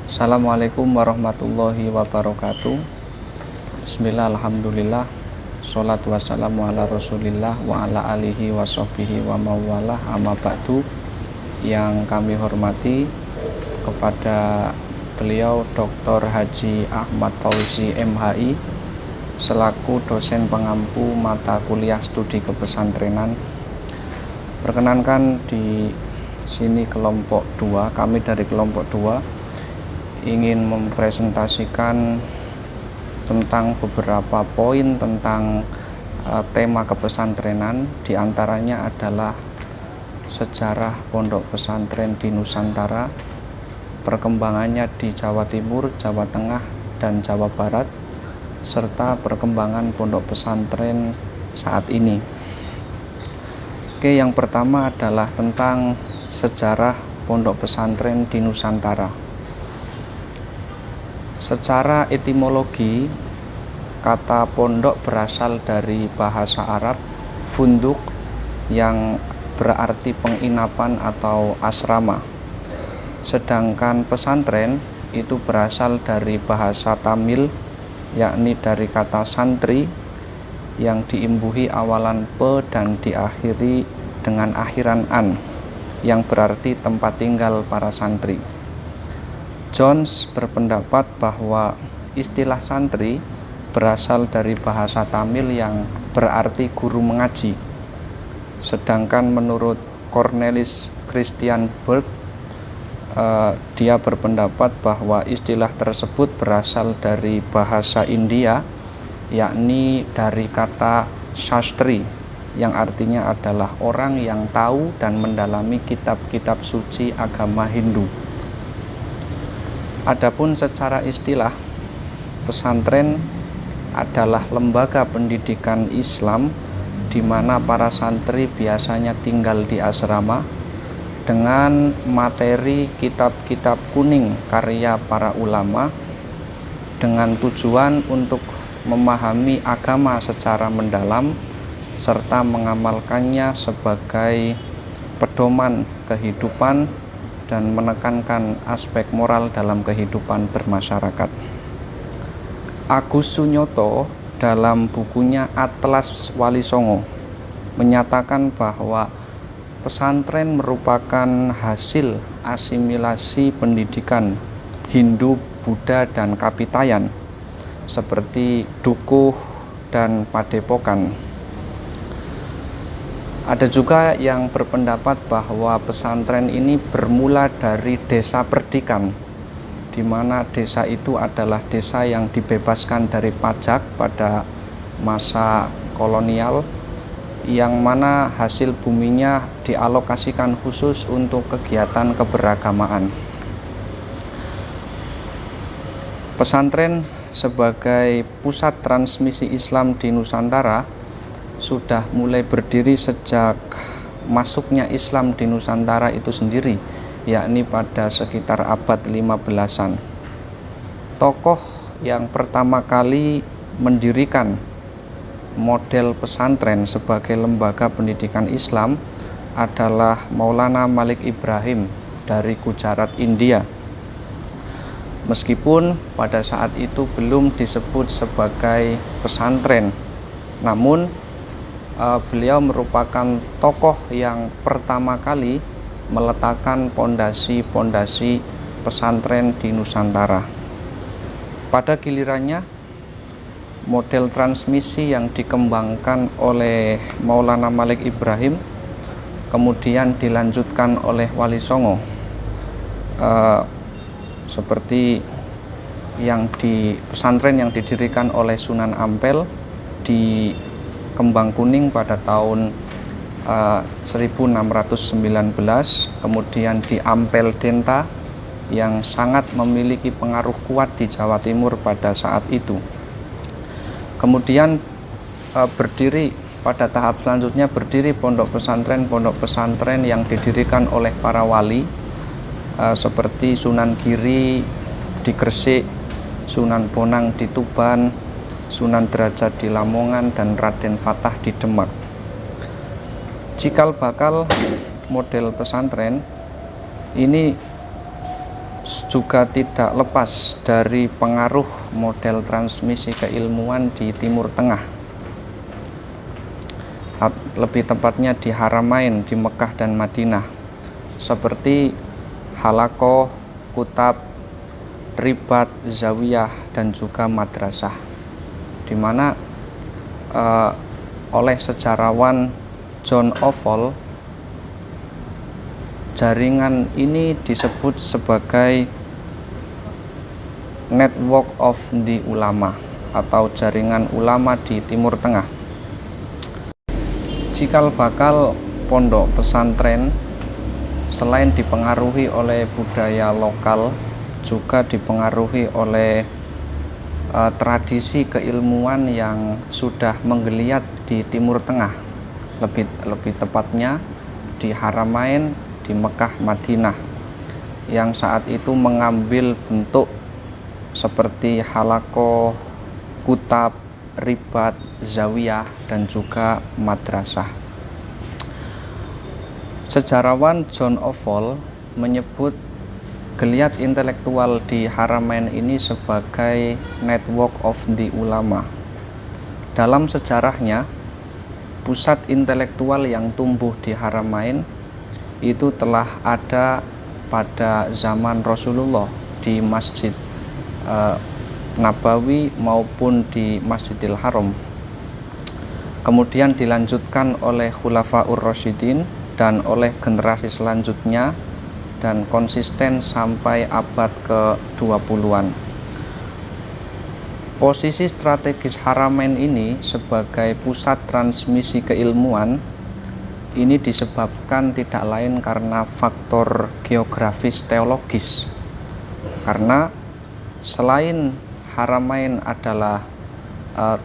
Assalamualaikum warahmatullahi wabarakatuh. Bismillah, alhamdulillah, sholatu wassalamu ala rasulillah wa ala alihi wa sahbihi wa mawalah, amma ba'du. Yang kami hormati kepada beliau Dr. Haji Ahmad Fauzi MHI selaku dosen pengampu mata kuliah studi kepesantrenan. Perkenankan di sini kelompok 2, kami dari kelompok 2 ingin mempresentasikan tentang beberapa poin tentang tema kepesantrenan. Di antaranya adalah sejarah pondok pesantren di Nusantara, perkembangannya di Jawa Timur, Jawa Tengah, dan Jawa Barat, serta perkembangan pondok pesantren saat ini. Oke, yang pertama adalah tentang sejarah pondok pesantren di Nusantara. Secara etimologi, kata pondok berasal dari bahasa Arab funduk yang berarti penginapan atau asrama. Sedangkan pesantren itu berasal dari bahasa Tamil, yakni dari kata santri yang diimbuhi awalan pe dan diakhiri dengan akhiran an, yang berarti tempat tinggal para santri. Jones berpendapat bahwa istilah santri berasal dari bahasa Tamil yang berarti guru mengaji. Sedangkan menurut Cornelis Christian Berg, dia berpendapat bahwa istilah tersebut berasal dari bahasa India, yakni dari kata shastri, yang artinya adalah orang yang tahu dan mendalami kitab-kitab suci agama Hindu. Adapun secara istilah, pesantren adalah lembaga pendidikan Islam di mana para santri biasanya tinggal di asrama dengan materi kitab-kitab kuning karya para ulama dengan tujuan untuk memahami agama secara mendalam serta mengamalkannya sebagai pedoman kehidupan dan menekankan aspek moral dalam kehidupan bermasyarakat. Agus Sunyoto dalam bukunya Atlas Wali Songo menyatakan bahwa pesantren merupakan hasil asimilasi pendidikan Hindu, Buddha, dan Kapitayan seperti dukuh dan padepokan. Ada juga yang berpendapat bahwa pesantren ini bermula dari desa perdikan, di mana desa itu adalah desa yang dibebaskan dari pajak pada masa kolonial, yang mana hasil buminya dialokasikan khusus untuk kegiatan keberagamaan. Pesantren sebagai pusat transmisi Islam di Nusantara sudah mulai berdiri sejak masuknya Islam di Nusantara itu sendiri, yakni pada sekitar abad 15-an. Tokoh yang pertama kali mendirikan model pesantren sebagai lembaga pendidikan Islam adalah Maulana Malik Ibrahim dari Gujarat, India. Meskipun pada saat itu belum disebut sebagai pesantren, namun beliau merupakan tokoh yang pertama kali meletakkan pondasi-pondasi pesantren di Nusantara. Pada gilirannya, model transmisi yang dikembangkan oleh Maulana Malik Ibrahim kemudian dilanjutkan oleh Wali Songo, seperti yang di pesantren yang didirikan oleh Sunan Ampel di Kembang Kuning pada tahun 1619, kemudian di Ampel Denta yang sangat memiliki pengaruh kuat di Jawa Timur pada saat itu. Kemudian pada tahap selanjutnya berdiri pondok pesantren yang didirikan oleh para wali seperti Sunan Giri di Gresik, Sunan Bonang di Tuban, Sunan Derajat di Lamongan, dan Raden Fatah di Demak. Cikal bakal model pesantren ini juga tidak lepas dari pengaruh model transmisi keilmuan di Timur Tengah, lebih tepatnya di Haramain di Mekah dan Madinah, seperti halaqah, kutab, ribat, zawiyah, dan juga madrasah, di mana oleh sejarawan John Oval jaringan ini disebut sebagai Network of the Ulama atau jaringan ulama di Timur Tengah. Cikal bakal pondok pesantren selain dipengaruhi oleh budaya lokal, juga dipengaruhi oleh tradisi keilmuan yang sudah menggeliat di Timur Tengah, lebih tepatnya di Haramain di Mekah Madinah, yang saat itu mengambil bentuk seperti halaqah, kutab, ribat, zawiyah, dan juga madrasah. Sejarawan John Oval menyebut geliat intelektual di Haramain ini sebagai Network of the Ulama. Dalam sejarahnya, pusat intelektual yang tumbuh di Haramain itu telah ada pada zaman Rasulullah di Masjid Nabawi maupun di Masjidil Haram. Kemudian dilanjutkan oleh Khulafaur Rasyidin dan oleh generasi selanjutnya, dan konsisten sampai abad ke-20-an. Posisi strategis Haramain ini sebagai pusat transmisi keilmuan ini disebabkan tidak lain karena faktor geografis teologis. Karena selain Haramain adalah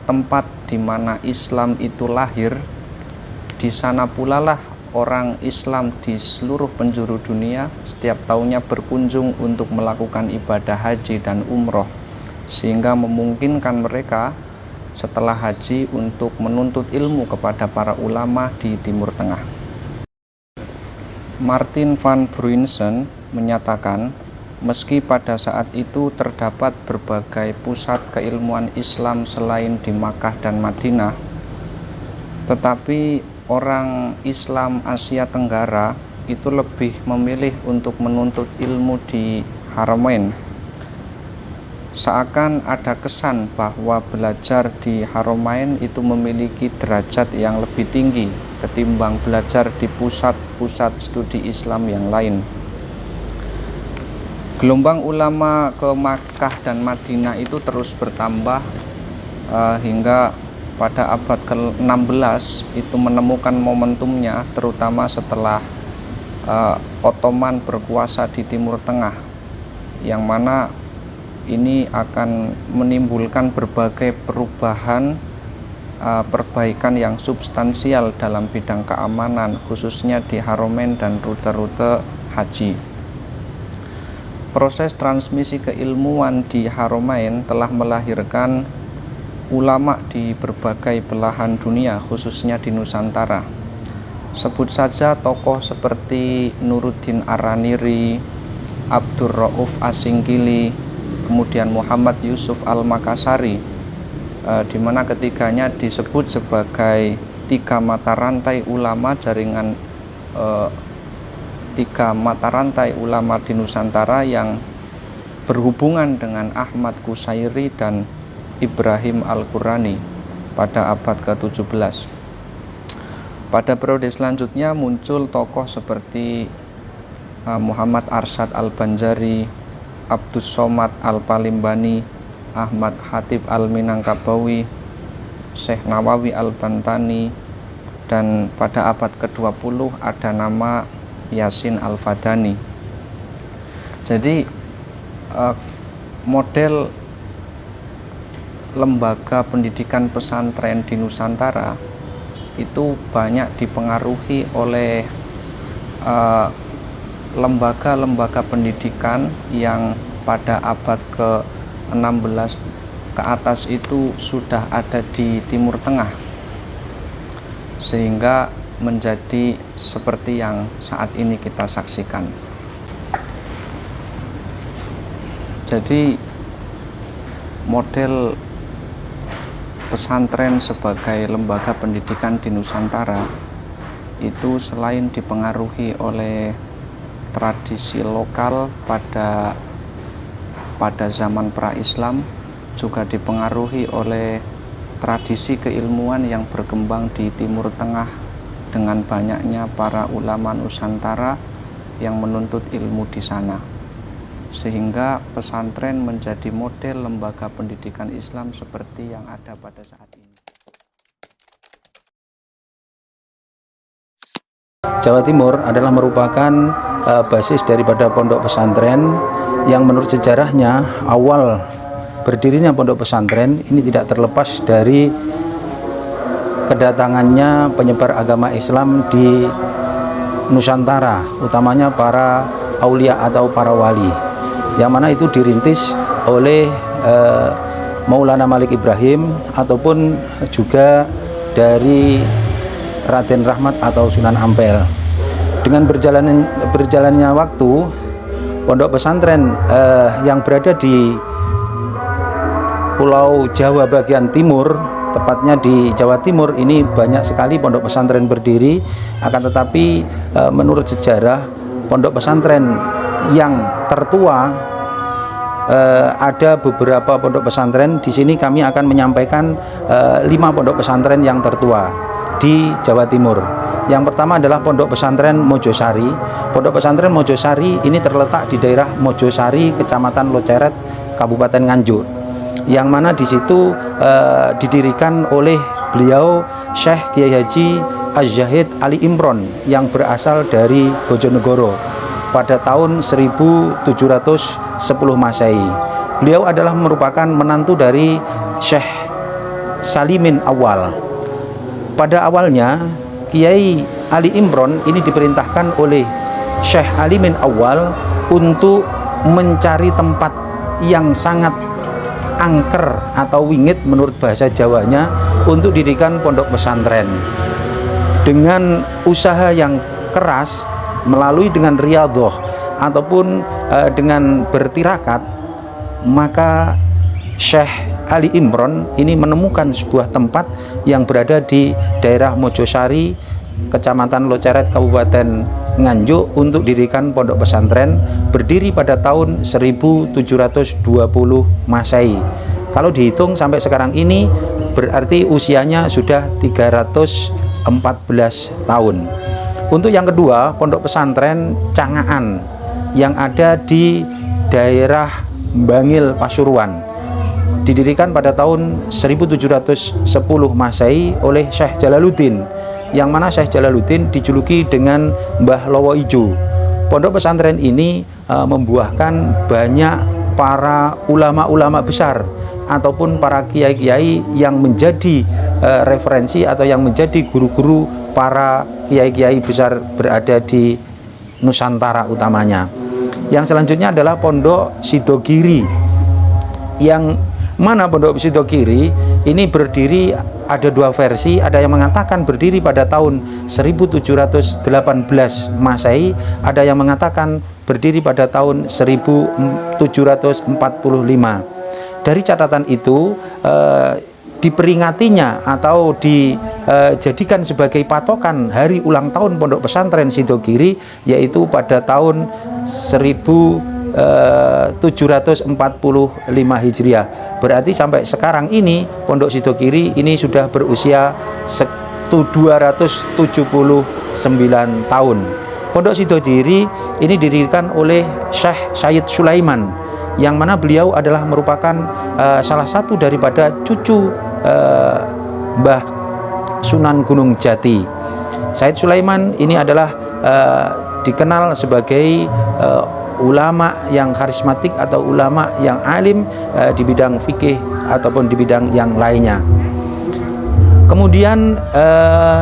tempat di mana Islam itu lahir, di sana pula lah orang Islam di seluruh penjuru dunia setiap tahunnya berkunjung untuk melakukan ibadah haji dan umroh, sehingga memungkinkan mereka setelah haji untuk menuntut ilmu kepada para ulama di Timur Tengah. Martin van Bruinsen menyatakan, meski pada saat itu terdapat berbagai pusat keilmuan Islam selain di Makkah dan Madinah, tetapi orang Islam Asia Tenggara itu lebih memilih untuk menuntut ilmu di Haramain. Seakan ada kesan bahwa belajar di Haramain itu memiliki derajat yang lebih tinggi ketimbang belajar di pusat-pusat studi Islam yang lain. Gelombang ulama ke Makkah dan Madinah itu terus bertambah hingga pada abad ke-16 itu menemukan momentumnya, terutama setelah Ottoman berkuasa di Timur Tengah, yang mana ini akan menimbulkan berbagai perubahan, perbaikan yang substansial dalam bidang keamanan, khususnya di Haramain dan rute-rute haji. Proses transmisi keilmuan di Haramain telah melahirkan ulama di berbagai belahan dunia, khususnya di Nusantara. Sebut saja tokoh seperti Nuruddin Ar-Raniri, Abdur Rauf Asingkili, kemudian Muhammad Yusuf Al-Makassari, di mana ketiganya disebut sebagai tiga mata rantai ulama jaringan tiga mata rantai ulama di Nusantara yang berhubungan dengan Ahmad Qusairi dan Ibrahim Al-Qurani pada abad ke-17. Pada periode selanjutnya muncul tokoh seperti Muhammad Arsyad Al-Banjari, Abdus Somad Al-Palimbani, Ahmad Khatib Al-Minangkabawi, Syekh Nawawi Al-Bantani, dan pada abad ke-20 ada nama Yasin Al-Fadani. Jadi model lembaga pendidikan pesantren di Nusantara itu banyak dipengaruhi oleh lembaga-lembaga pendidikan yang pada abad ke-16 ke atas itu sudah ada di Timur Tengah, sehingga menjadi seperti yang saat ini kita saksikan. Jadi model pesantren sebagai lembaga pendidikan di Nusantara itu selain dipengaruhi oleh tradisi lokal pada zaman pra-Islam, juga dipengaruhi oleh tradisi keilmuan yang berkembang di Timur Tengah dengan banyaknya para ulama Nusantara yang menuntut ilmu di sana, sehingga pesantren menjadi model lembaga pendidikan Islam seperti yang ada pada saat ini. Jawa Timur adalah merupakan basis daripada pondok pesantren yang menurut sejarahnya awal berdirinya pondok pesantren ini tidak terlepas dari kedatangannya penyebar agama Islam di Nusantara, utamanya para aulia atau para wali, yang mana itu dirintis oleh Maulana Malik Ibrahim ataupun juga dari Raden Rahmat atau Sunan Ampel. Dengan berjalannya waktu, pondok pesantren yang berada di Pulau Jawa bagian timur, tepatnya di Jawa Timur, ini banyak sekali pondok pesantren berdiri. Akan tetapi menurut sejarah, pondok pesantren yang tertua ada beberapa pondok pesantren. Di sini kami akan menyampaikan 5 pondok pesantren yang tertua di Jawa Timur. Yang pertama adalah Pondok Pesantren Mojosari. Pondok Pesantren Mojosari ini terletak di daerah Mojosari, Kecamatan Loceret, Kabupaten Nganjuk, yang mana di situ didirikan oleh beliau Syekh Kiai Haji Az-Zahid Ali Imron yang berasal dari Bojonegoro pada tahun 1710 Masehi. Beliau adalah merupakan menantu dari Syekh Salimin Awal. Pada awalnya Kiai Ali Imron ini diperintahkan oleh Syekh Alimin Awal untuk mencari tempat yang sangat angker atau wingit menurut bahasa Jawanya untuk didirikan pondok pesantren. Dengan usaha yang keras, melalui dengan riyadhah ataupun dengan bertirakat, maka Syekh Ali Imron ini menemukan sebuah tempat yang berada di daerah Mojosari, Kecamatan Loceret, Kabupaten Nganjuk untuk didirikan pondok pesantren, berdiri pada tahun 1720 Masehi. Kalau dihitung sampai sekarang ini berarti usianya sudah 314 tahun. Untuk yang kedua, pondok pesantren Cangaan yang ada di daerah Bangil, Pasuruan, didirikan pada tahun 1710 Masehi oleh Syekh Jalaluddin, yang mana Syekh Jalaluddin dijuluki dengan Mbah Lowo Ijo. Pondok pesantren ini membuahkan banyak para ulama-ulama besar ataupun para kiai-kiai yang menjadi referensi atau yang menjadi guru-guru para kiai-kiai besar berada di Nusantara utamanya. Yang selanjutnya adalah Pondok Sidogiri, yang mana Pondok Sidogiri ini berdiri, ada 2 versi. Ada yang mengatakan berdiri pada tahun 1718 Masehi, ada yang mengatakan berdiri pada tahun 1745. Dari catatan itu diperingatinya atau dijadikan sebagai patokan hari ulang tahun Pondok Pesantren Sidogiri, yaitu pada tahun 1745 Hijriah. Berarti sampai sekarang ini Pondok Sidogiri ini sudah berusia 279 tahun. Pondok Sidogiri ini didirikan oleh Syekh Sayyid Sulaiman, yang mana beliau adalah merupakan salah satu daripada cucu Mbah Sunan Gunung Jati. Sayyid Sulaiman ini adalah dikenal sebagai ulama yang karismatik atau ulama yang alim di bidang fikih ataupun di bidang yang lainnya. Kemudian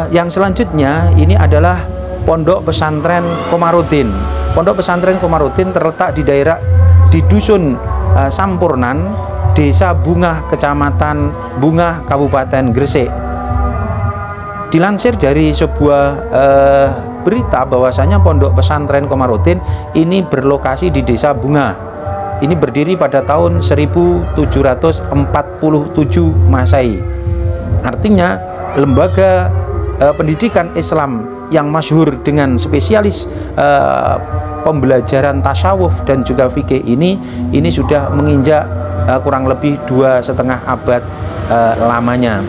yang selanjutnya ini adalah Pondok Pesantren Komarudin. Pondok Pesantren Komarudin terletak di dusun Sampurnan, Desa Bungah, Kecamatan Bungah, Kabupaten Gresik. Dilansir dari sebuah berita bahwasanya Pondok Pesantren Komarudin ini berlokasi di Desa Bunga. Ini berdiri pada tahun 1747 Masehi. Artinya lembaga pendidikan Islam yang masyhur dengan spesialis pembelajaran tasawuf dan juga fikih ini sudah menginjak kurang lebih 2,5 abad lamanya.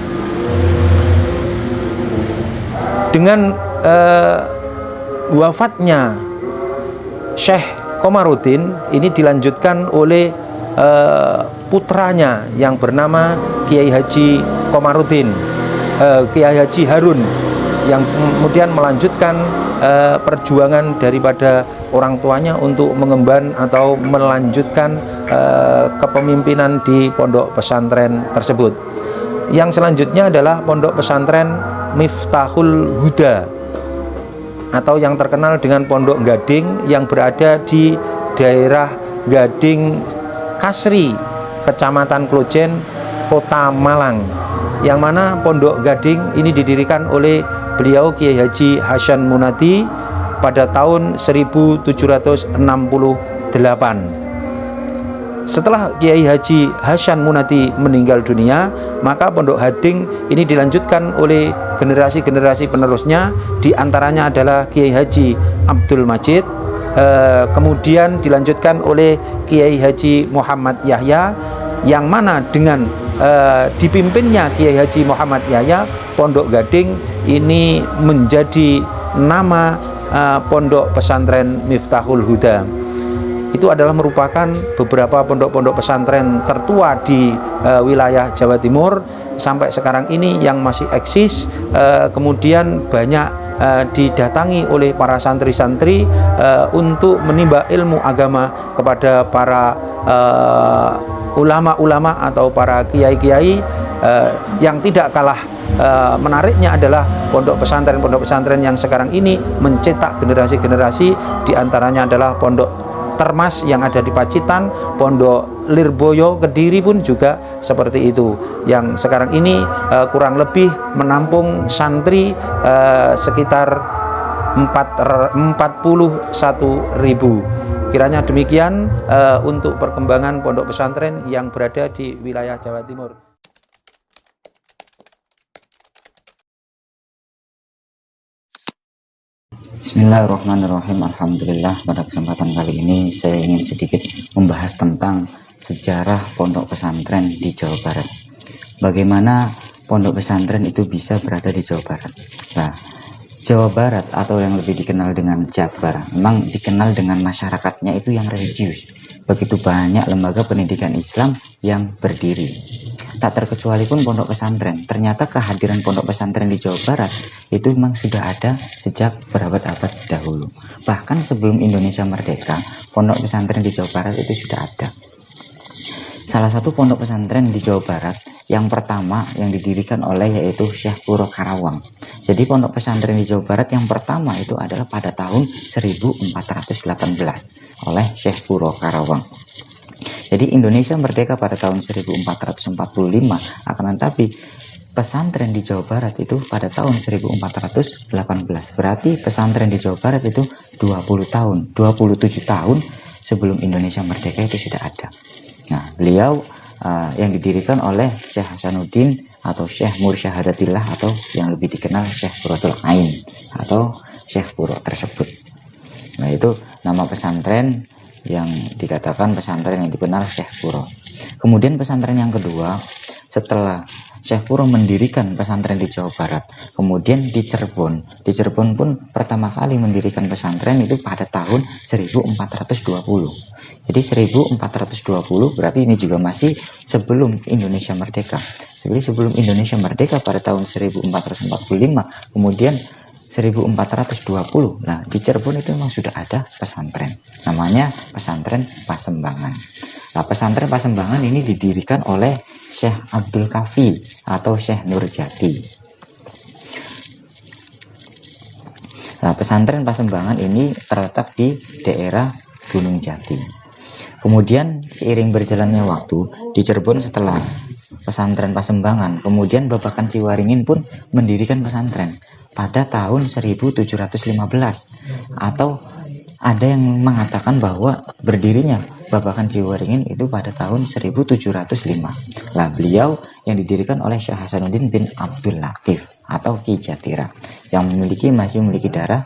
Dengan wafatnya Syekh Komarudin ini dilanjutkan oleh putranya yang bernama Kiai Haji Komarudin, Kiai Haji Harun, yang kemudian melanjutkan perjuangan daripada orang tuanya untuk mengemban atau melanjutkan kepemimpinan di pondok pesantren tersebut. Yang selanjutnya adalah Pondok Pesantren Miftahul Huda atau yang terkenal dengan Pondok Gading yang berada di daerah Gading Kasri, Kecamatan Klojen, Kota Malang, yang mana Pondok Gading ini didirikan oleh beliau Kiai Haji Hasan Munati pada tahun 1768. Setelah Kiai Haji Hasan Munati meninggal dunia, maka Pondok Gading ini dilanjutkan oleh generasi-generasi penerusnya, di antaranya adalah Kiai Haji Abdul Majid, kemudian dilanjutkan oleh Kiai Haji Muhammad Yahya, yang mana dengan dipimpinnya Kiai Haji Muhammad Yahya, Pondok Gading ini menjadi nama Pondok Pesantren Miftahul Huda. Itu adalah merupakan beberapa pondok-pondok pesantren tertua di wilayah Jawa Timur sampai sekarang ini yang masih eksis, kemudian banyak didatangi oleh para santri-santri untuk menimba ilmu agama kepada para ulama-ulama atau para kiai-kiai. Yang tidak kalah menariknya adalah pondok pesantren yang sekarang ini mencetak generasi-generasi, diantaranya adalah Pondok Termas yang ada di Pacitan, Pondok Lirboyo Kediri pun juga seperti itu, yang sekarang ini kurang lebih menampung santri sekitar 41.000. Kiranya demikian untuk perkembangan pondok pesantren yang berada di wilayah Jawa Timur. Bismillahirrahmanirrahim. Alhamdulillah, pada kesempatan kali ini saya ingin sedikit membahas tentang sejarah pondok pesantren di Jawa Barat. Bagaimana pondok pesantren itu bisa berada di Jawa Barat. Nah, Jawa Barat atau yang lebih dikenal dengan Jabar memang dikenal dengan masyarakatnya itu yang religius. Begitu banyak lembaga pendidikan Islam yang berdiri. Tak terkecuali pun pondok pesantren. Ternyata kehadiran pondok pesantren di Jawa Barat itu memang sudah ada sejak berabad-abad dahulu. Bahkan sebelum Indonesia merdeka, pondok pesantren di Jawa Barat itu sudah ada. Salah satu pondok pesantren di Jawa Barat yang pertama yang didirikan oleh yaitu Syekh Puro Karawang. Jadi pondok pesantren di Jawa Barat yang pertama itu adalah pada tahun 1418 oleh Syekh Puro Karawang. Jadi Indonesia merdeka pada tahun 1445, akan tetapi pesantren di Jawa Barat itu pada tahun 1418. Berarti pesantren di Jawa Barat itu 27 tahun sebelum Indonesia merdeka itu sudah ada. Nah, beliau yang didirikan oleh Syekh Hasanuddin atau Syekh Mursyahadatillah atau yang lebih dikenal Syekh Puratul Ain atau Syekh Puro tersebut. Nah, itu nama pesantren yang dikatakan pesantren yang dikenal Syekh Puro. Kemudian pesantren yang kedua, setelah Syekh Puro mendirikan pesantren di Jawa Barat, kemudian di Cirebon pun pertama kali mendirikan pesantren itu pada tahun 1420. Jadi 1420 berarti ini juga masih sebelum Indonesia merdeka. Jadi sebelum Indonesia merdeka pada tahun 1445, kemudian 1420. Nah, di Cirebon itu memang sudah ada pesantren. Namanya Pesantren Pasembangan. Nah, Pesantren Pasembangan ini didirikan oleh Syekh Abdul Kafi atau Syekh Nurjati. Nah, Pesantren Pasembangan ini terletak di daerah Gunung Jati. Kemudian seiring berjalannya waktu di Cirebon, setelah pesantren Pasembangan. Kemudian Babakan Ciwaringin pun mendirikan pesantren pada tahun 1715, atau ada yang mengatakan bahwa berdirinya Babakan Ciwaringin itu pada tahun 1705. Lah, beliau yang didirikan oleh Syekh Hasanuddin bin Abdul Latif atau Ki Jatira yang masih memiliki darah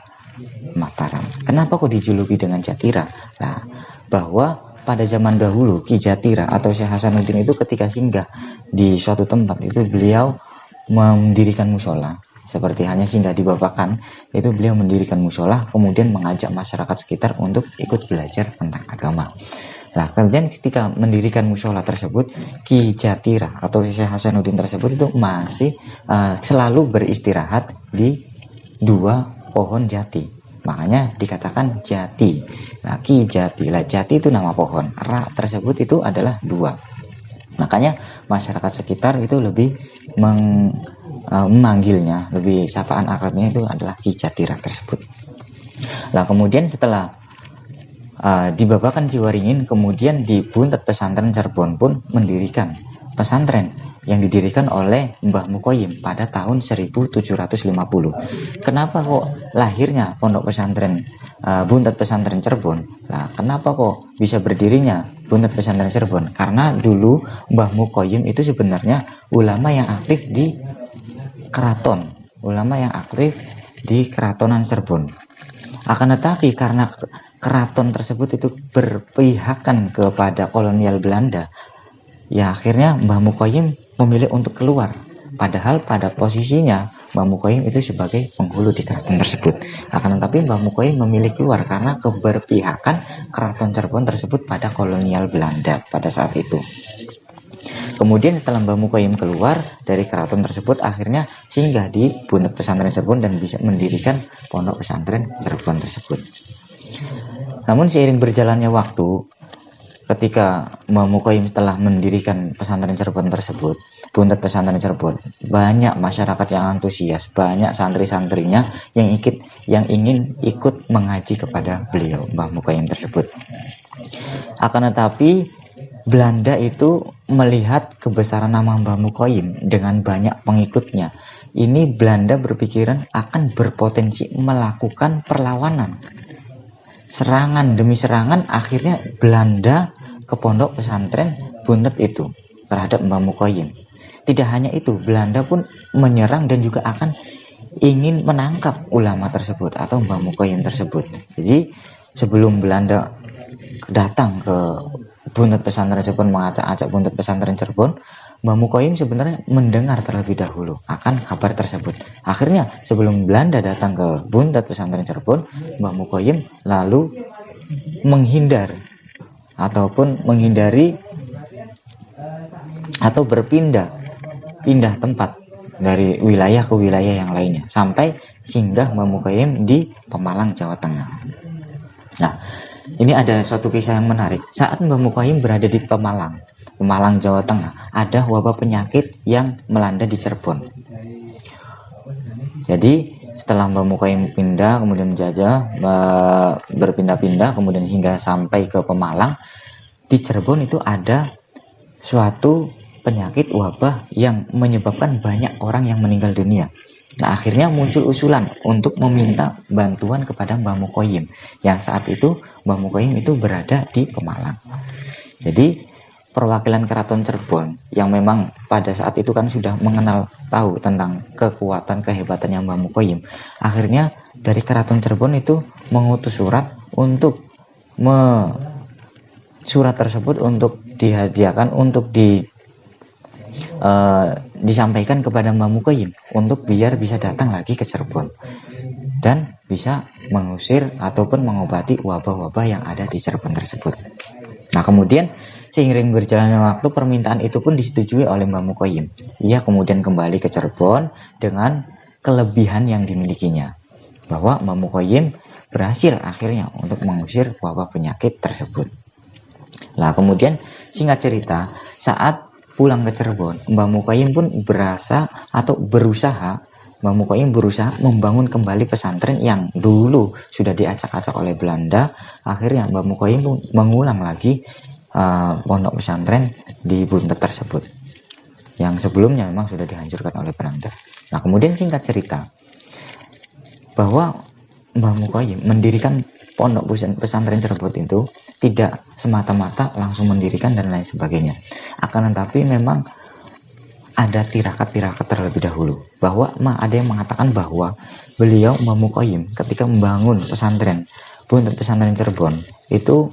Mataram. Kenapa kok dijuluki dengan Jatira? Nah, bahwa pada zaman dahulu Ki Jatira atau Syekh Hasanuddin itu ketika singgah di suatu tempat itu beliau mendirikan musola. Seperti hanya singgah di Babakan, itu beliau mendirikan musola, kemudian mengajak masyarakat sekitar untuk ikut belajar tentang agama. Nah, kemudian ketika mendirikan musola tersebut, Ki Jatira atau Syekh Hasanuddin tersebut itu masih selalu beristirahat di dua pohon jati. Makanya dikatakan jati. Nah, Ki Jati. Lah, jati itu nama pohon. Ra tersebut itu adalah dua. Makanya masyarakat sekitar itu lebih memanggilnya, lebih sapaan akrabnya itu adalah Ki Jatira tersebut. Nah, kemudian setelah di Babakan Ciwaringin, kemudian di Buntet Pesantren Cirebon pun mendirikan pesantren yang didirikan oleh Mbah Mukoyim pada tahun 1750. Kenapa kok lahirnya pondok pesantren Buntet Pesantren Cirebon? Nah, kenapa kok bisa berdirinya Buntet Pesantren Cirebon? Karena dulu Mbah Mukoyim itu sebenarnya ulama yang aktif di keraton, ulama yang aktif di keratonan Cirebon. Akan tetapi karena keraton tersebut itu berpihakan kepada kolonial Belanda, ya akhirnya Mbah Mukoyim memilih untuk keluar. Padahal pada posisinya Mbah Mukoyim itu sebagai penghulu di keraton tersebut. Akan tetapi Mbah Mukoyim memilih keluar karena keberpihakan keraton Cirebon tersebut pada kolonial Belanda pada saat itu. Kemudian setelah Mbah Mukoyim keluar dari keraton tersebut, akhirnya singgah di Buntet Pesantren Cirebon dan bisa mendirikan pondok pesantren Cirebon tersebut. Namun seiring berjalannya waktu, ketika Mbah Mukoyim telah mendirikan pesantren Cirebon tersebut, Buntet Pesantren Cirebon, banyak masyarakat yang antusias, banyak santri-santrinya yang ingin ikut mengaji kepada beliau, Mbah Mukoyim tersebut. Akan tetapi Belanda itu melihat kebesaran nama Mbah Mukoyim dengan banyak pengikutnya. Ini Belanda berpikiran akan berpotensi melakukan perlawanan. Serangan demi serangan, akhirnya Belanda ke pondok pesantren Buntet itu terhadap Mbah Mukoyim. Tidak hanya itu, Belanda pun menyerang dan juga akan ingin menangkap ulama tersebut atau Mbah Mukoyim tersebut. Jadi sebelum Belanda datang ke Buntet Pesantren Cirebon, mengacak-acak Buntet Pesantren Cirebon, Mbah Mukoyim sebenarnya mendengar terlebih dahulu akan kabar tersebut. Akhirnya sebelum Belanda datang ke Buntet Pesantren Cirebon, Mbah Mukoyim lalu menghindari atau berpindah tempat dari wilayah ke wilayah yang lainnya sampai singgah Mbah Mukoyim di Pemalang, Jawa Tengah. Nah, ini ada suatu kisah yang menarik. Saat Mbah Mukoyim berada di Pemalang, Jawa Tengah, ada wabah penyakit yang melanda di Cirebon. Jadi setelah Mbah Mukoyim pindah, kemudian menjajah, berpindah-pindah, kemudian hingga sampai ke Pemalang, di Cirebon itu ada suatu penyakit wabah yang menyebabkan banyak orang yang meninggal dunia. Nah, akhirnya muncul usulan untuk meminta bantuan kepada Mbah Mukoyim, yang saat itu Mbah Mukoyim itu berada di Pemalang. Jadi perwakilan keraton Cirebon yang memang pada saat itu kan sudah mengenal tahu tentang kekuatan kehebatannya Mbah Mukoyim, akhirnya dari keraton Cirebon itu mengutus surat tersebut untuk dihadiahkan, untuk disampaikan kepada Mbah Mukoyim untuk biar bisa datang lagi ke Cirebon dan bisa mengusir ataupun mengobati wabah-wabah yang ada di Cirebon tersebut. Nah, kemudian seiring berjalannya waktu, permintaan itu pun disetujui oleh Mbah Mukoyim. Ia kemudian kembali ke Cirebon dengan kelebihan yang dimilikinya, bahwa Mbah Mukoyim berhasil akhirnya untuk mengusir wabah penyakit tersebut. Nah, kemudian singkat cerita, saat pulang ke Cirebon, Mbah Mukoyim pun berusaha membangun kembali pesantren yang dulu sudah diacak-acak oleh Belanda. Akhirnya Mbah Mukoyim pun mengulang lagi pondok pesantren di Buntet tersebut. yang sebelumnya memang sudah dihancurkan oleh Belanda. Nah, kemudian singkat cerita bahwa Mbah Mukoyim mendirikan pondok pesantren Cirebon itu tidak semata-mata langsung mendirikan dan lain sebagainya. Akan tetapi memang ada tirakat-tirakat terlebih dahulu, bahwa ada yang mengatakan bahwa beliau Mbah Mukoyim ketika membangun pondok pesantren Cirebon itu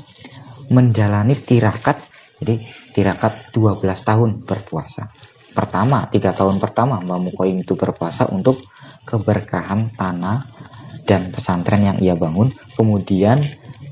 menjalani tirakat. Jadi tirakat 12 tahun berpuasa. 3 tahun pertama Mbah Mukoyim itu berpuasa untuk keberkahan tanah dan pesantren yang ia bangun. Kemudian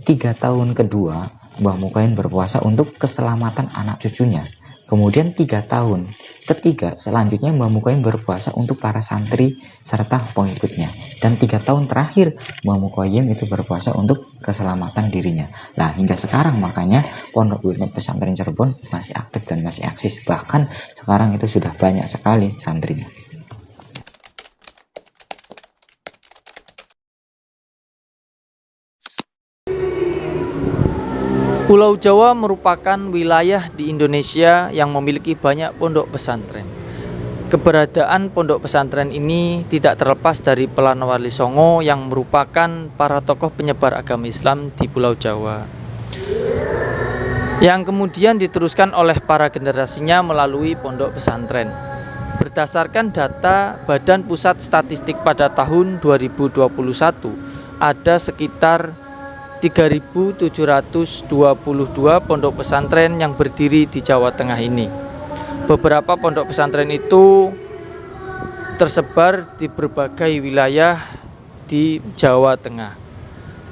3 tahun kedua Mbah Mukoyim berpuasa untuk keselamatan anak cucunya. Kemudian 3 tahun ketiga selanjutnya Mbah Mukoyim berpuasa untuk para santri serta pengikutnya. Dan 3 tahun terakhir Mbah Mukoyim itu berpuasa untuk keselamatan dirinya. Nah, hingga sekarang makanya pondok pesantren Cirebon masih aktif dan masih eksis. Bahkan sekarang itu sudah banyak sekali santrinya. Pulau Jawa merupakan wilayah di Indonesia yang memiliki banyak pondok pesantren. Keberadaan pondok pesantren ini tidak terlepas dari Pelana Wali Songo yang merupakan para tokoh penyebar agama Islam di Pulau Jawa, yang kemudian diteruskan oleh para generasinya melalui pondok pesantren. Berdasarkan data Badan Pusat Statistik pada tahun 2021, ada sekitar 3.722 pondok pesantren yang berdiri di Jawa Tengah ini. Beberapa pondok pesantren itu tersebar di berbagai wilayah di Jawa Tengah.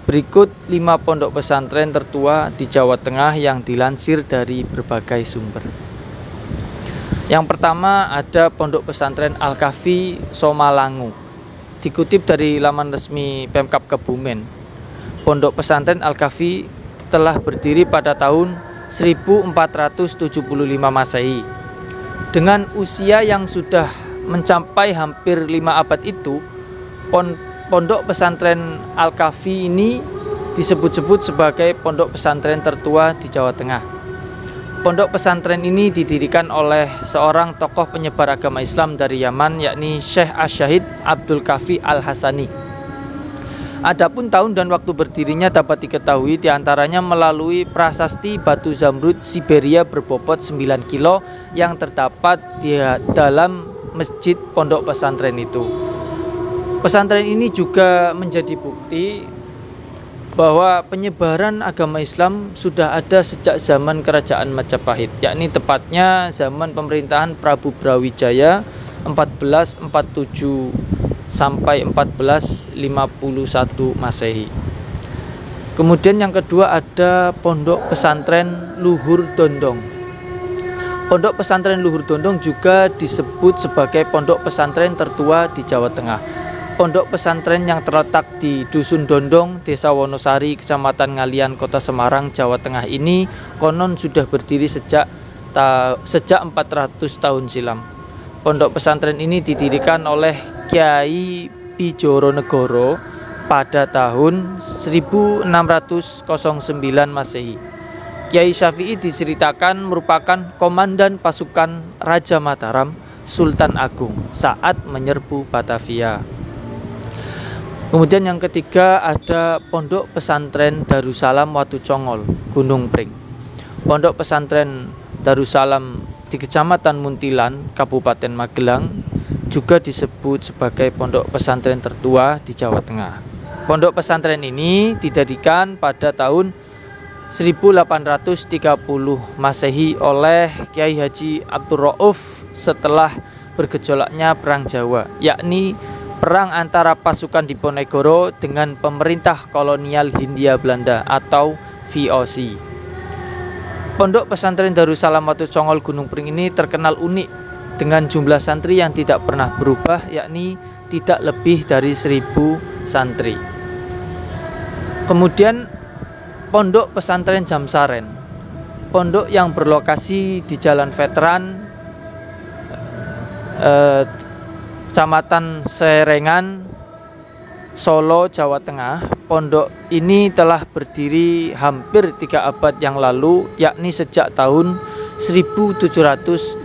Berikut 5 pondok pesantren tertua di Jawa Tengah yang dilansir dari berbagai sumber. Yang pertama ada Pondok Pesantren Al-Kahfi Somalangu. Dikutip dari laman resmi Pemkab Kebumen, Pondok Pesantren Al-Kahfi telah berdiri pada tahun 1475 Masehi. Dengan usia yang sudah mencapai hampir 5 abad itu, Pondok Pesantren Al-Kahfi ini disebut-sebut sebagai pondok pesantren tertua di Jawa Tengah. Pondok pesantren ini didirikan oleh seorang tokoh penyebar agama Islam dari Yaman, yakni Syekh Asy-Syahid Abdul Kahfi Al-Hasani. Adapun tahun dan waktu berdirinya dapat diketahui diantaranya melalui prasasti batu zamrud Siberia berbobot 9 kilo yang terdapat di dalam masjid pondok pesantren itu. Pesantren ini juga menjadi bukti bahwa penyebaran agama Islam sudah ada sejak zaman Kerajaan Majapahit, yakni tepatnya zaman pemerintahan Prabu Brawijaya 1447 sampai 1451 Masehi. Kemudian yang kedua ada Pondok Pesantren Luhur Dondong. Pondok Pesantren Luhur Dondong juga disebut sebagai pondok pesantren tertua di Jawa Tengah. Pondok pesantren yang terletak di Dusun Dondong, Desa Wonosari, Kecamatan Ngalian, Kota Semarang, Jawa Tengah ini konon sudah berdiri sejak 400 tahun silam. Pondok pesantren ini didirikan oleh Kyai Pijoronegoro pada tahun 1609 Masehi. Kyai Syafi'i diceritakan merupakan komandan pasukan Raja Mataram, Sultan Agung saat menyerbu Batavia. Kemudian yang ketiga ada Pondok Pesantren Darussalam Watu Congol, Gunung Pring. Pondok Pesantren Darussalam di Kecamatan Muntilan, Kabupaten Magelang juga disebut sebagai pondok pesantren tertua di Jawa Tengah. Pondok pesantren ini didirikan pada tahun 1830 Masehi oleh Kyai Haji Abdul Rauf setelah bergejolaknya Perang Jawa, yakni perang antara pasukan Diponegoro dengan pemerintah kolonial Hindia Belanda atau VOC. Pondok pesantren Darussalam Watu Congol Gunung Pring ini terkenal unik dengan jumlah santri yang tidak pernah berubah, yakni tidak lebih dari 1000 santri. Kemudian Pondok Pesantren Jamsaren, pondok yang berlokasi di Jalan Veteran, Kecamatan Serengan, Solo, Jawa Tengah. Pondok ini telah berdiri hampir 3 abad yang lalu, yakni sejak tahun 1750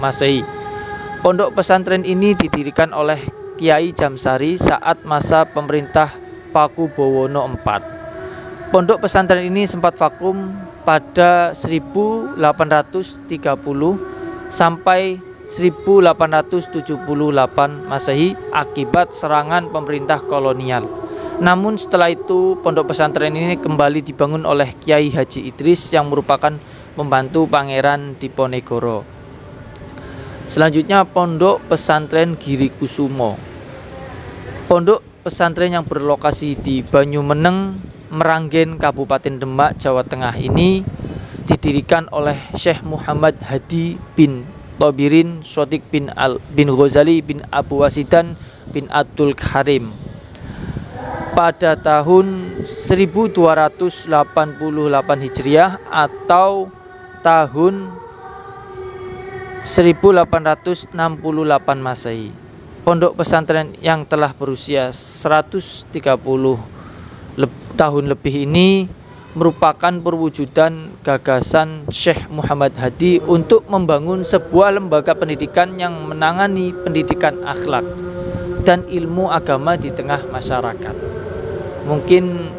Masehi. Pondok pesantren ini didirikan oleh Kiai Jamsari saat masa pemerintah Pakubowono IV. Pondok pesantren ini sempat vakum pada 1830 sampai 1878 Masehi akibat serangan pemerintah kolonial. Namun setelah itu pondok pesantren ini kembali dibangun oleh Kiai Haji Idris yang merupakan pembantu Pangeran Diponegoro. Selanjutnya pondok pesantren Giri Kusumo. Pondok pesantren yang berlokasi di Banyumeneng, Meranggen, Kabupaten Demak, Jawa Tengah ini didirikan oleh Syekh Muhammad Hadi bin Tobirin Sodik bin Ghazali bin Abu Wasidan bin Abdul Karim pada tahun 1288 Hijriah atau tahun 1868 Masehi. Pondok pesantren yang telah berusia 130 tahun lebih ini merupakan perwujudan gagasan Syekh Muhammad Hadi untuk membangun sebuah lembaga pendidikan yang menangani pendidikan akhlak dan ilmu agama di tengah masyarakat. Mungkin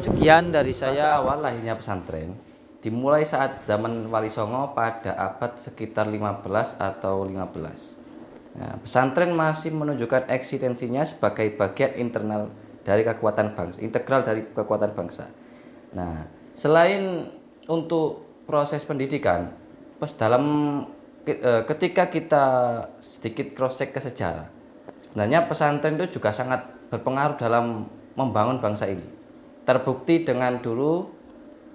sekian dari saya. Masa awal lahirnya pesantren dimulai saat zaman Wali Songo pada abad sekitar 15 atau 15. Nah, pesantren masih menunjukkan eksistensinya sebagai bagian internal dari kekuatan bangsa, integral dari kekuatan bangsa. Nah, selain untuk proses pendidikan, ketika kita sedikit cross check ke sejarah, sebenarnya pesantren itu juga sangat berpengaruh dalam membangun bangsa ini. Terbukti dengan dulu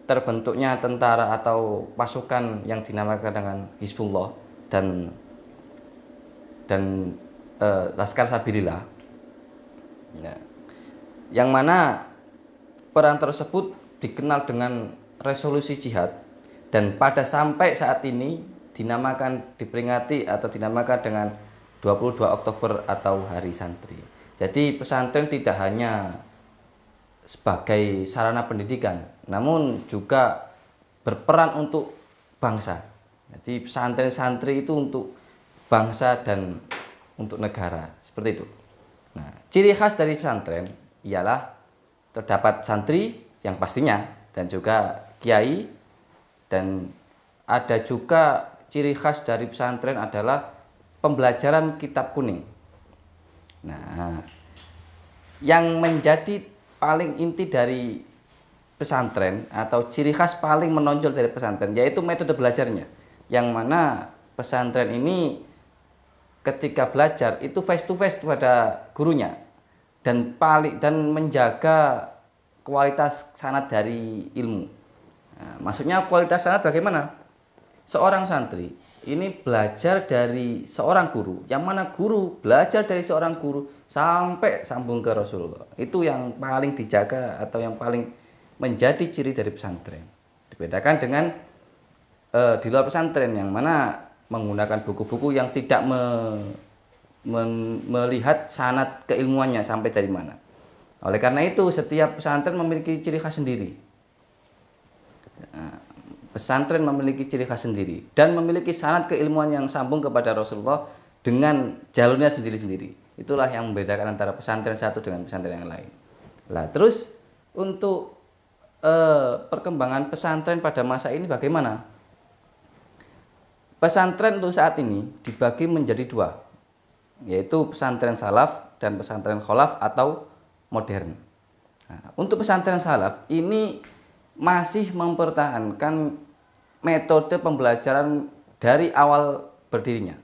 terbentuknya tentara atau pasukan yang dinamakan dengan Hizbullah dan Laskar Sabilillah. Nah, yang mana peran tersebut dikenal dengan resolusi jihad dan pada sampai saat ini diperingati atau dinamakan dengan 22 Oktober atau Hari Santri. Jadi pesantren tidak hanya sebagai sarana pendidikan, namun juga berperan untuk bangsa. Jadi pesantren santri itu untuk bangsa dan untuk negara, seperti itu. Nah, ciri khas dari pesantren ialah terdapat santri yang pastinya dan juga kiai, dan ada juga ciri khas dari pesantren adalah pembelajaran kitab kuning. Nah, yang menjadi paling inti dari pesantren atau ciri khas paling menonjol dari pesantren yaitu metode belajarnya, yang mana pesantren ini ketika belajar itu face to face pada gurunya dan menjaga kualitas sanad dari ilmu. Nah, maksudnya kualitas sanad bagaimana? Seorang santri ini belajar dari seorang guru, yang mana guru belajar dari seorang guru sampai sambung ke Rasulullah. Itu yang paling dijaga atau yang paling menjadi ciri dari pesantren. Dibedakan dengan di luar pesantren yang mana menggunakan buku-buku yang tidak melihat sanad keilmuannya sampai dari mana. Oleh karena itu setiap pesantren memiliki ciri khas sendiri. Nah, pesantren memiliki ciri khas sendiri dan memiliki sanad keilmuan yang sambung kepada Rasulullah dengan jalurnya sendiri-sendiri. Itulah yang membedakan antara pesantren satu dengan pesantren yang lain. Nah, terus untuk perkembangan pesantren pada masa ini bagaimana? Pesantren untuk saat ini dibagi menjadi dua, yaitu pesantren salaf dan pesantren kholaf atau modern. Nah, untuk pesantren salaf ini masih mempertahankan metode pembelajaran dari awal berdirinya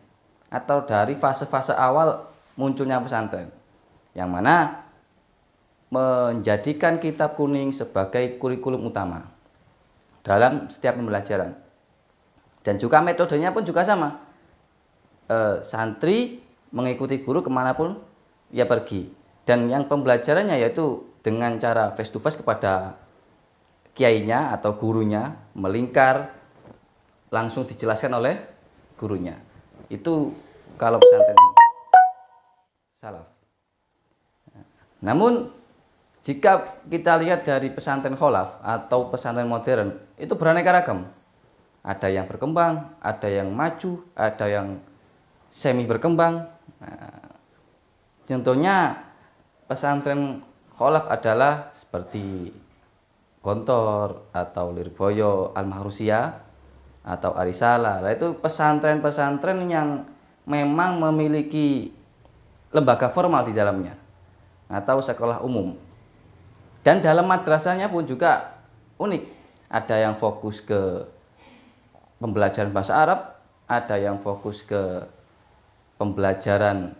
atau dari fase-fase awal munculnya pesantren, yang mana menjadikan kitab kuning sebagai kurikulum utama dalam setiap pembelajaran. Dan juga metodenya pun juga sama. Santri mengikuti guru kemanapun ia pergi. Dan yang pembelajarannya yaitu dengan cara face to face kepada kiainya atau gurunya, melingkar, langsung dijelaskan oleh gurunya. Itu kalau pesantren salaf. Namun jika kita lihat dari pesantren kholaf atau pesantren modern, itu beraneka ragam. ada yang berkembang, ada yang maju, ada yang semi berkembang. Nah, contohnya pesantren kholaf adalah seperti Gontor atau Lirboyo, Al-Mahrusia atau Arisala. Nah, itu pesantren-pesantren yang memang memiliki lembaga formal di dalamnya atau sekolah umum. Dan dalam madrasahnya pun juga unik. Ada yang fokus ke pembelajaran bahasa Arab, ada yang fokus ke pembelajaran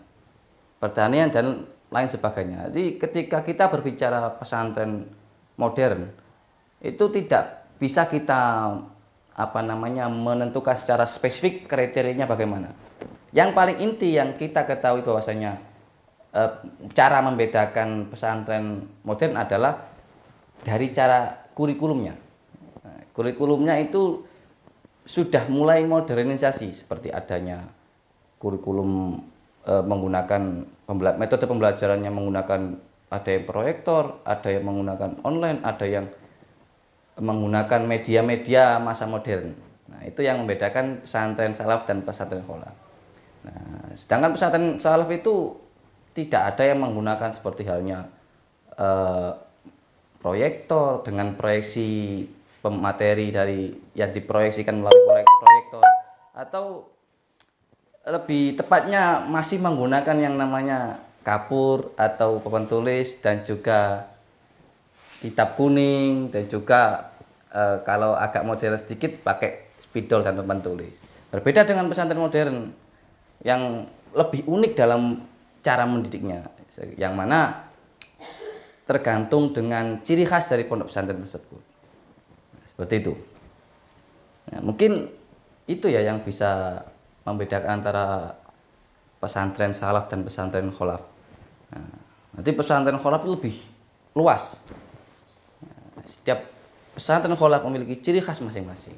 pertanian dan lain sebagainya. Jadi ketika kita berbicara pesantren modern, itu tidak bisa kita menentukan secara spesifik kriterianya bagaimana. Yang paling inti yang kita ketahui bahwasanya cara membedakan pesantren modern adalah dari cara kurikulumnya. Nah, kurikulumnya itu sudah mulai modernisasi, seperti adanya kurikulum menggunakan metode pembelajarannya menggunakan, ada yang proyektor, ada yang menggunakan online, ada yang menggunakan media-media masa modern. Nah, itu yang membedakan pesantren salaf dan pesantren kholaf. Nah, sedangkan pesantren salaf itu tidak ada yang menggunakan seperti halnya proyektor dengan proyeksi materi dari yang diproyeksikan melalui proyektor, atau lebih tepatnya masih menggunakan yang namanya kapur atau papan tulis dan juga kitab kuning, dan juga kalau agak modern sedikit pakai spidol dan papan tulis. Berbeda dengan pesantren modern yang lebih unik dalam cara mendidiknya, yang mana tergantung dengan ciri khas dari pondok pesantren tersebut. Seperti itu. Nah, mungkin itu ya yang bisa membedakan antara pesantren salaf dan pesantren kholaf. Nah, nanti pesantren kholaf lebih luas. Setiap pesantren kholaf memiliki ciri khas masing-masing.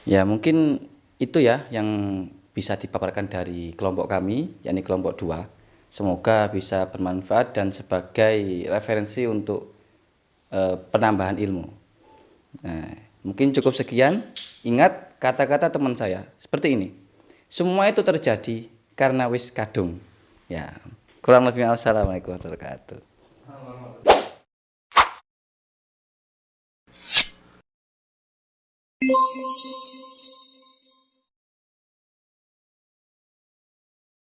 Ya, mungkin itu ya yang bisa dipaparkan dari kelompok kami, yakni kelompok 2. Semoga bisa bermanfaat dan sebagai referensi untuk penambahan ilmu. Nah, mungkin cukup sekian. Ingat kata-kata teman saya seperti ini. Semua itu terjadi karena wis kadung. Ya, kurang lebih. Assalamualaikum warahmatullahi wabarakatuh.